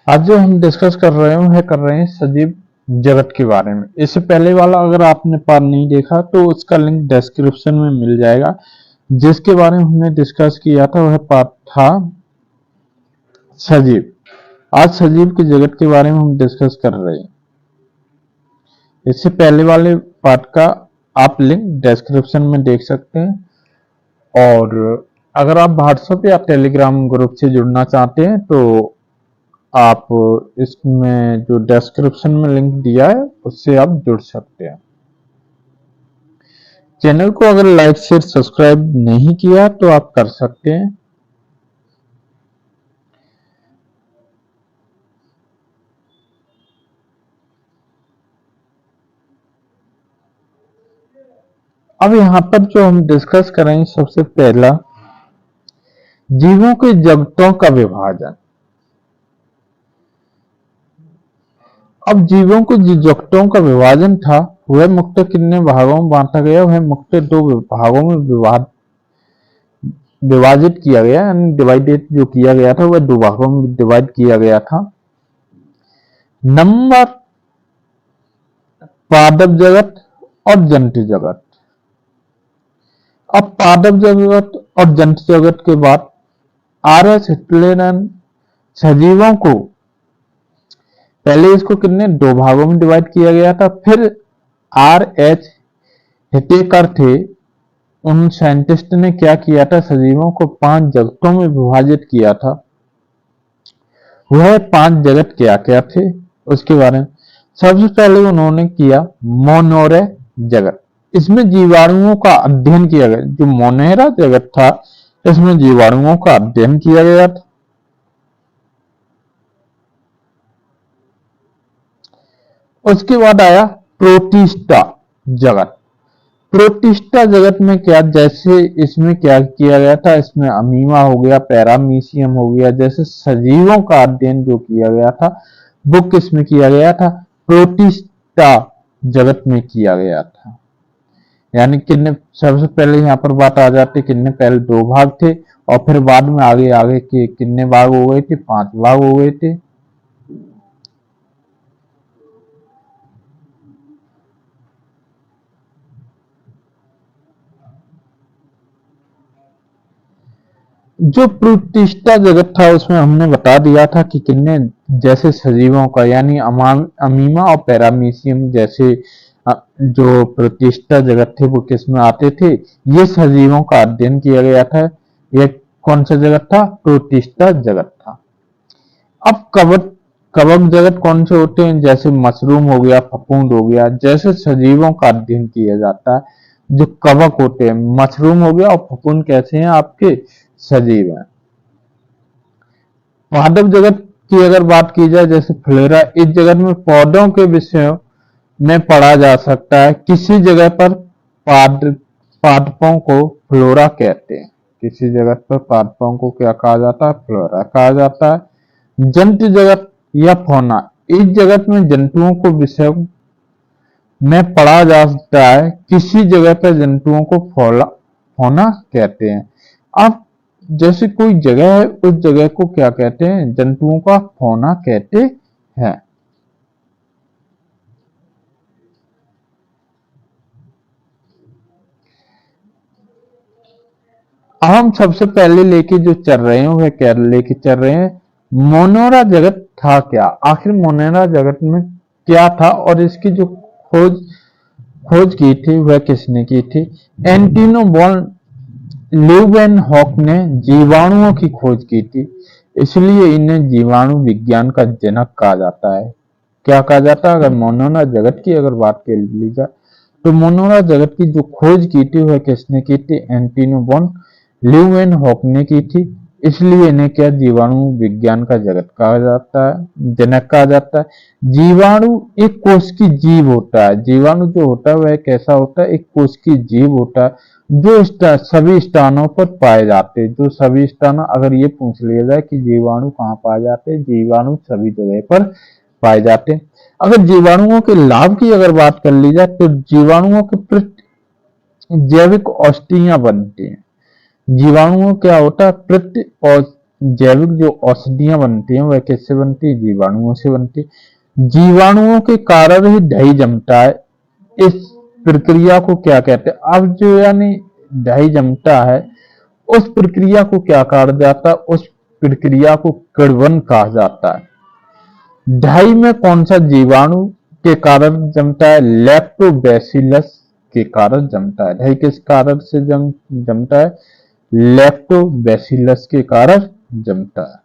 आज जो हम डिस्कस कर रहे हैं सजीव जगत के बारे में। इससे पहले वाला अगर आपने पार्ट नहीं देखा तो उसका लिंक डिस्क्रिप्शन में मिल जाएगा। जिसके बारे में हमने डिस्कस किया था वह पार्ट था सजीव। आज सजीव के जगत के बारे में हम डिस्कस कर रहे हैं। इससे पहले वाले पार्ट का आप लिंक डिस्क्रिप्शन में देख सकते हैं। और अगर आप व्हाट्सएप या टेलीग्राम ग्रुप से जुड़ना चाहते हैं तो आप इसमें जो डिस्क्रिप्शन में लिंक दिया है उससे आप जुड़ सकते हैं। चैनल को अगर लाइक शेयर सब्सक्राइब नहीं किया तो आप कर सकते हैं। अब यहाँ पर जो हम डिस्कस करेंगे सबसे पहला जीवों के जगतों का विभाजन। अब जीवों को जो जगतों का विभाजन था वह मुख्यतः कितने भागों में बांटा गया, वह मुख्यतः दो भागों में विभाजित किया गया, यानी डिवाइडेड जो किया गया था वह दो भागों में डिवाइड किया गया था। नंबर पादप जगत और जंतु जगत। अब पादप जगत और जंतु जगत के बाद आर.एच. हिटले ने सजीवों को पहले इसको कितने दो भागों में डिवाइड किया गया था। फिर आर.एच. हिटेकर थे, उन साइंटिस्ट ने क्या किया था, सजीवों को 5 जगतों में विभाजित किया था। वह 5 जगत क्या क्या थे उसके बारे में सबसे पहले उन्होंने किया मोनोरे जगत। इसमें जीवाणुओं का अध्ययन किया गया। जो मोनेरा जगत था इसमें जीवाणुओं का अध्ययन किया गया था। उसके बाद आया प्रोटिस्टा जगत। प्रोटिस्टा जगत में क्या, जैसे इसमें क्या किया गया था, इसमें अमीमा हो गया, पैरामीशियम हो गया, जैसे सजीवों का अध्ययन जो किया गया था वो किसमें किया गया था, प्रोटिस्टा जगत में किया गया था। यानी कितने, सबसे पहले यहाँ पर बात आ जाती, कितने पहले 2 भाग थे और फिर बाद में आगे आगे के कितने भाग हो गए थे, 5 भाग हो गए थे। जो प्रोटिस्टा जगत था उसमें हमने बता दिया था कि कितने, जैसे सजीवों का यानी अमीमा और पैरामीशियम जैसे जो प्रोटिस्टा जगत थे वो किस में आते थे, ये सजीवों का अध्ययन किया गया था। ये कौन सा जगत था, प्रोटिस्टा जगत था। अब कवक जगत कौन से होते हैं, जैसे मशरूम हो गया, फफूंद हो गया, जैसे सजीवों का अध्ययन किया जाता है। जो कवक होते हैं, मशरूम हो गया और फफूंद कैसे हैं, आपके सजीव हैं। पादप जगत की अगर बात की जाए, जैसे फ्लोरा, इस जगत में पौधों के विषयों में पढ़ा जा सकता है। किसी जगह पर पादपों को फ्लोरा कहते हैं, किसी जगह पर पादपों को क्या कहा जाता है, फ्लोरा कहा जाता है। जंतु जगत या फौना, इस जगत में जंतुओं को विषय में पढ़ा जा सकता है। किसी जगह पर जंतुओं को फौना कहते हैं। अब जैसे कोई जगह है उस जगह को क्या कहते हैं, जंतुओं का फौना कहते हैं। अब हम सबसे पहले लेके जो चल रहे हैं वह क्या लेके चल रहे हैं, मोनेरा जगत था क्या, आखिर मोनेरा जगत में क्या था और इसकी जो खोज की थी वह किसने की थी। एंटिनो बॉन ल्यूवेनहॉक ने जीवाणुओं की खोज की थी, इसलिए इन्हें जीवाणु विज्ञान का जनक कहा जाता है। क्या कहा जाता है, अगर मोनेरा जगत की अगर बात कर ली जाए तो मोनेरा जगत की जो खोज की थी वह किसने की थी, एंटिनो बॉन ल्यूवेनहॉक ने की थी, इसलिए इन्हें क्या जीवाणु विज्ञान का जगत कहा जाता है, जनक कहा जाता है। जीवाणु एक कोश की जीव होता है। जीवाणु जो होता है वह कैसा होता है, एक कोश की जीव होता है जो सभी स्थानों पर पाए जाते हैं। जो सभी स्थान, अगर ये पूछ लिया जाए कि जीवाणु कहाँ पाए जाते हैं, जीवाणु सभी जगह पर पाए जाते हैं। अगर जीवाणुओं के लाभ की अगर बात कर ली जाए तो जीवाणुओं के जैविक औषधियां बनती हैं। जीवाणुओं क्या होता है, प्रति जैविक जो औषधियां बनती हैं वह किससे बनती है? जीवाणुओं से बनती है। जीवाणुओं के कारण ही दही जमता है। इस प्रक्रिया को क्या कहते हैं? अब जो यानी दही जमता है उस प्रक्रिया को क्या कहा जाता है? उस प्रक्रिया को किण्वन कहा जाता है। दही में कौन सा जीवाणु के कारण जमता है? लैक्टोबैसिलस के कारण जमता है। दही किस कारण से जमता है? लैक्टोबैसिलस के कारण जमता है।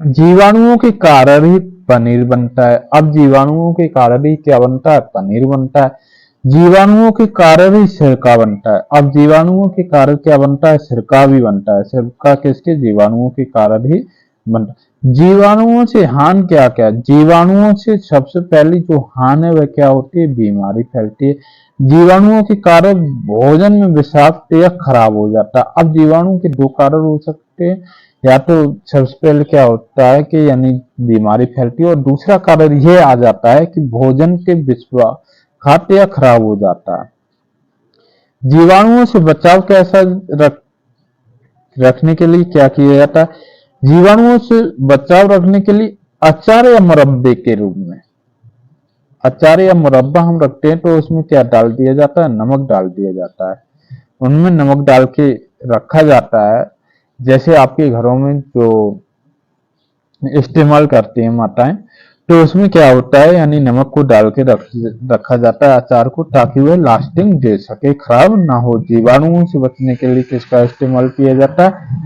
जीवाणुओं के कारण ही पनीर बनता है। अब जीवाणुओं के कारण ही क्या बनता है? पनीर बनता है। जीवाणुओं के कारण ही सिरका बनता है। अब जीवाणुओं के कारण क्या बनता है? सिरका भी बनता है। सिरका किसके? जीवाणुओं के कारण ही बनता है। जीवाणुओं से हानि क्या क्या? जीवाणुओं से सबसे पहली जो हानि है वह क्या होती है? बीमारी फैलती है। जीवाणुओं के कारण भोजन में विषाक्त या खराब हो जाता है। अब जीवाणु के दो कारण हो सकते हैं, या तो सबसे पहले क्या होता है कि यानी बीमारी फैलती है, और दूसरा कारण यह आ जाता है कि भोजन के विषाक्त या खराब हो जाता है। जीवाणुओं से बचाव कैसा रखने के लिए क्या किया जाता है? जीवाणुओं से बचाव रखने के लिए अचार या मुरब्बे के रूप में, अचार या मुरब्बा हम रखते हैं तो उसमें क्या डाल दिया जाता है? नमक डाल दिया जाता है। उनमें नमक डाल के रखा जाता है। जैसे आपके घरों में जो इस्तेमाल करती हैं माताएं, तो उसमें क्या होता है यानी नमक को डाल के रखा जाता है अचार को, ताकि वह लास्टिंग दे सके, खराब ना हो। जीवाणुओं से बचने के लिए किसका इस्तेमाल किया जाता है?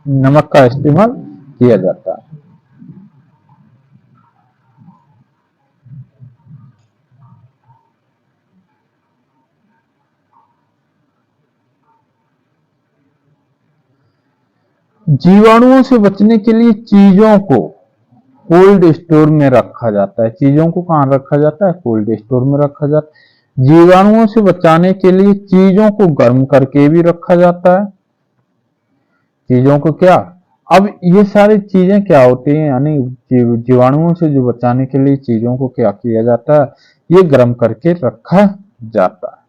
नमक का इस्तेमाल किया जाता है। जीवाणुओं से बचने के लिए चीजों को कोल्ड स्टोर में रखा जाता है। चीजों को कहां रखा जाता है? कोल्ड स्टोर में रखा जाता है। जीवाणुओं से बचाने के लिए चीजों को गर्म करके भी रखा जाता है। चीजों को क्या? अब ये सारी चीजें क्या होती हैं यानी जीवाणुओं से जो बचाने के लिए चीजों को क्या किया जाता है? ये गर्म करके रखा जाता है।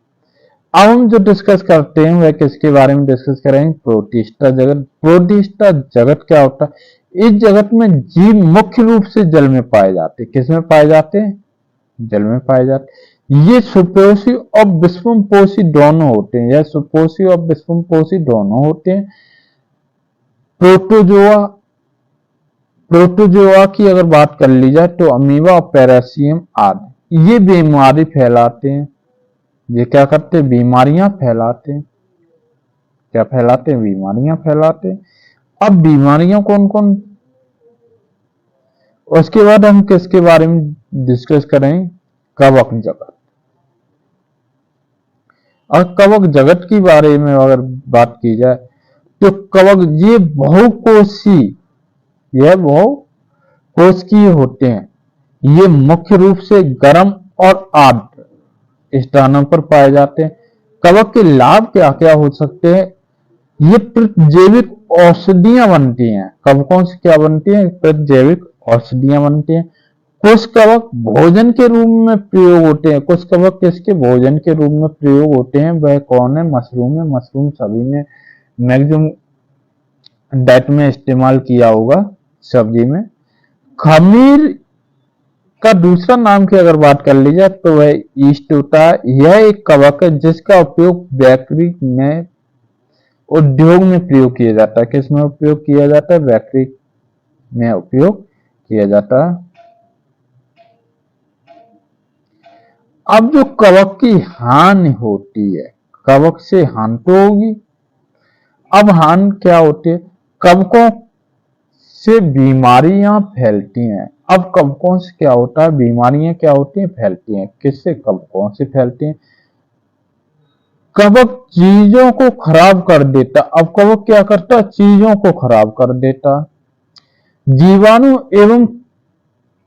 अब हम जो डिस्कस करते हैं वह किसके बारे में डिस्कस करेंगे? प्रोटिस्टा जगत। प्रोटिस्टा जगत क्या होता है? इस जगत में जीव मुख्य रूप से जल में पाए जाते हैं। किस में पाए जाते हैं? जल में पाए जाते हैं। ये सुपोषी और विषमपोषी दोनों होते हैं। यह सुपोषी और विषमपोषी दोनों होते हैं। प्रोटोजोआ प्रोटोजोआ की अगर बात कर ली जाए तो अमीबा और पैरासियम आदि ये बीमारी फैलाते हैं। ये क्या करते हैं? बीमारियां फैलाते हैं। क्या फैलाते हैं? बीमारियां फैलाते हैं। अब बीमारियां कौन कौन? उसके बाद हम किसके बारे में डिस्कस करें? कवक जगत। और कवक जगत के बारे में अगर बात की जाए तो कवक ये बहुकोषी, यह बहुकोषीय होते हैं। ये मुख्य रूप से गर्म और आर्द्र स्थानों पर पाए जाते हैं। कवक के लाभ क्या क्या हो सकते हैं? ये प्रतिजैविक औषधियां बनती हैं। कवकों से क्या बनती हैं? प्रतिजैविक औषधियां बनती हैं। कुछ कवक भोजन के रूप में प्रयोग होते हैं। कुछ कवक किसके? भोजन के रूप में प्रयोग होते हैं। वह कौन है? मशरूम है। मशरूम सभी ने मैक्सिमम डाइट में इस्तेमाल किया होगा, सब्जी में। खमीर का दूसरा नाम की अगर बात कर ली जाए तो वह ईस्ट होता है। यह एक कवक है जिसका उपयोग बेकरी में उद्योग में प्रयोग किया जाता है। किस में उपयोग किया जाता है? बेकरी में उपयोग किया जाता है। अब जो कवक की हानि होती है, कवक से हानि तो होगी। अब हानि क्या होती है? कवकों से बीमारियां फैलती हैं। अब कवकों से क्या होता है? बीमारियां क्या होती हैं? फैलती हैं। किससे? कवकों से फैलती हैं। कवक चीजों को खराब कर देता। अब कवक क्या करता? चीजों को खराब कर देता। जीवाणु एवं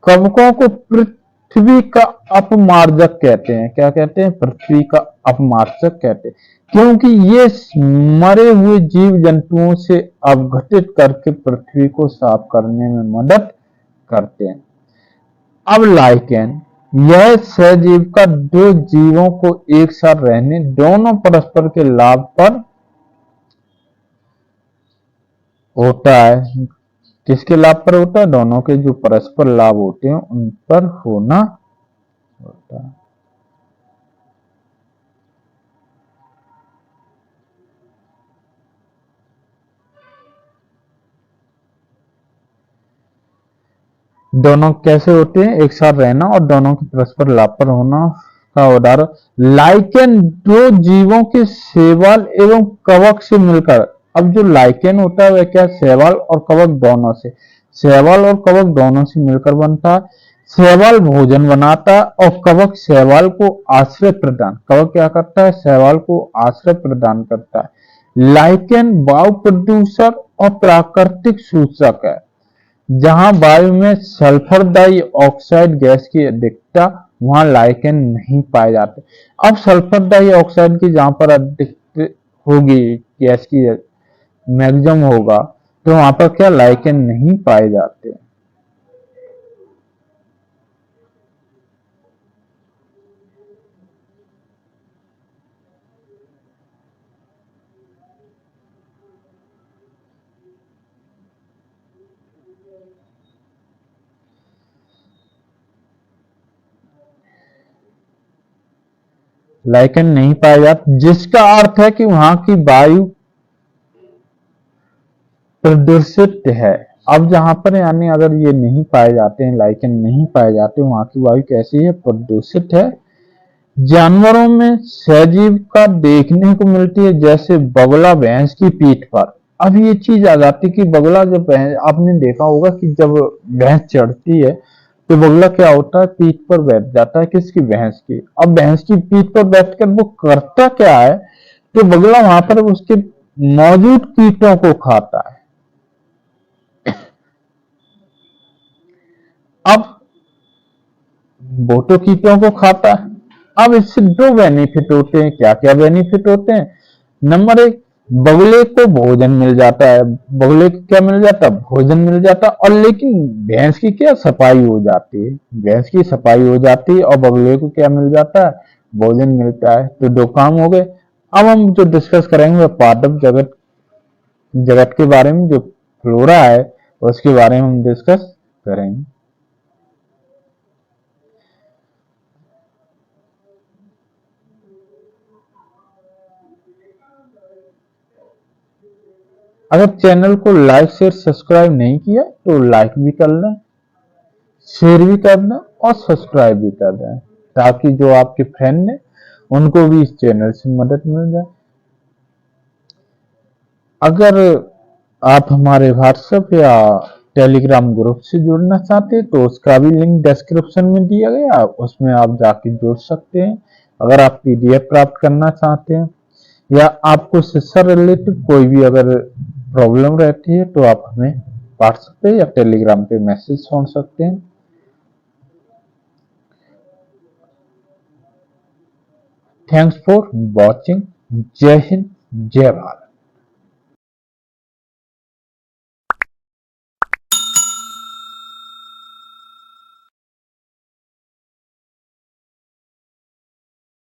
कवकों को पृथ्वी का अपमार्जक कहते हैं। क्या कहते हैं? पृथ्वी का अपमार्जक कहते हैं, क्योंकि ये मरे हुए जीव जंतुओं से अपघटित करके पृथ्वी को साफ करने में मदद करते हैं। अब लाइकेन, यह सहजीव का दो जीवों को एक साथ रहने, दोनों परस्पर के लाभ पर होता है। किसके लाभ पर होता है? दोनों के जो परस्पर लाभ होते हैं उन पर होना होता है। दोनों कैसे होते हैं? एक साथ रहना और दोनों के परस्पर लाभ पर होना का उदाहरण, लाइकेन दो जीवों के शैवाल एवं कवक से मिलकर। अब जो लाइकेन होता है वह क्या? शैवाल और कवक दोनों से, शैवाल और कवक दोनों से मिलकर बनता है। शैवाल भोजन बनाता है और कवक शैवाल को आश्रय प्रदान, कवक क्या करता है? शैवाल को आश्रय प्रदान करता है। लाइकेन वायु प्रदूषक और प्राकृतिक सूचक है। जहां वायु में सल्फर डाइऑक्साइड गैस की अधिकता, वहां लाइकेन नहीं पाए जाते। अब सल्फर डाइऑक्साइड की जहां पर अधिक होगी, गैस की मैक्सिमम होगा, तो वहां पर क्या लाइकेन नहीं पाए जाते। लाइकेन नहीं पाए जाते, जिसका अर्थ है कि वहां की वायु प्रदूषित है। अब जहां पर यानी अगर ये नहीं पाए जाते हैं, लाइकेन नहीं पाए जाते, वहां की वायु कैसी है? प्रदूषित है। जानवरों में सहजीव का देखने को मिलती है, जैसे बगुला भैंस की पीठ पर। अब ये चीज आ जाती कि बगुला जब भैंस, आपने देखा होगा कि जब भैंस चढ़ती है तो बगुला क्या होता है? पीठ पर बैठ जाता है। किसकी? भैंस की। अब भैंस की पीठ पर बैठकर वो करता क्या है? तो बगुला वहां पर उसके मौजूद कीटों को खाता है। अब वो तो कीटों को खाता है। अब इससे दो बेनिफिट होते हैं। क्या क्या बेनिफिट होते हैं? नंबर एक, बगुले को भोजन मिल जाता है। बगुले को क्या मिल जाता है? भोजन मिल जाता है। और लेकिन भैंस की क्या सफाई हो जाती है, भैंस की सफाई हो जाती है और बगुले को क्या मिल जाता है? भोजन मिलता है। तो दो काम हो गए। अब हम जो डिस्कस करेंगे वह पादप जगत जगत के बारे में, जो फ्लोरा है उसके बारे में हम डिस्कस करेंगे। अगर चैनल को लाइक शेयर सब्सक्राइब नहीं किया तो लाइक भी कर लें, शेयर भी कर दें और सब्सक्राइब भी कर दें, ताकि जो आपके फ्रेंड हैं उनको भी इस चैनल से मदद मिल जाए। अगर आप हमारे व्हाट्सएप या टेलीग्राम ग्रुप से जुड़ना चाहते हैं तो उसका भी लिंक डिस्क्रिप्शन में दिया गया, उसमें आप जाके जुड़ सकते हैं। अगर आप पीडीएफ प्राप्त करना चाहते हैं या आपको शिक्षा रिलेटेड कोई भी अगर प्रॉब्लम रहती है तो आप हमें व्हाट्सएप पे या टेलीग्राम पे मैसेज छोड़ सकते हैं। Thanks for watching. जय हिंद, जय भारत।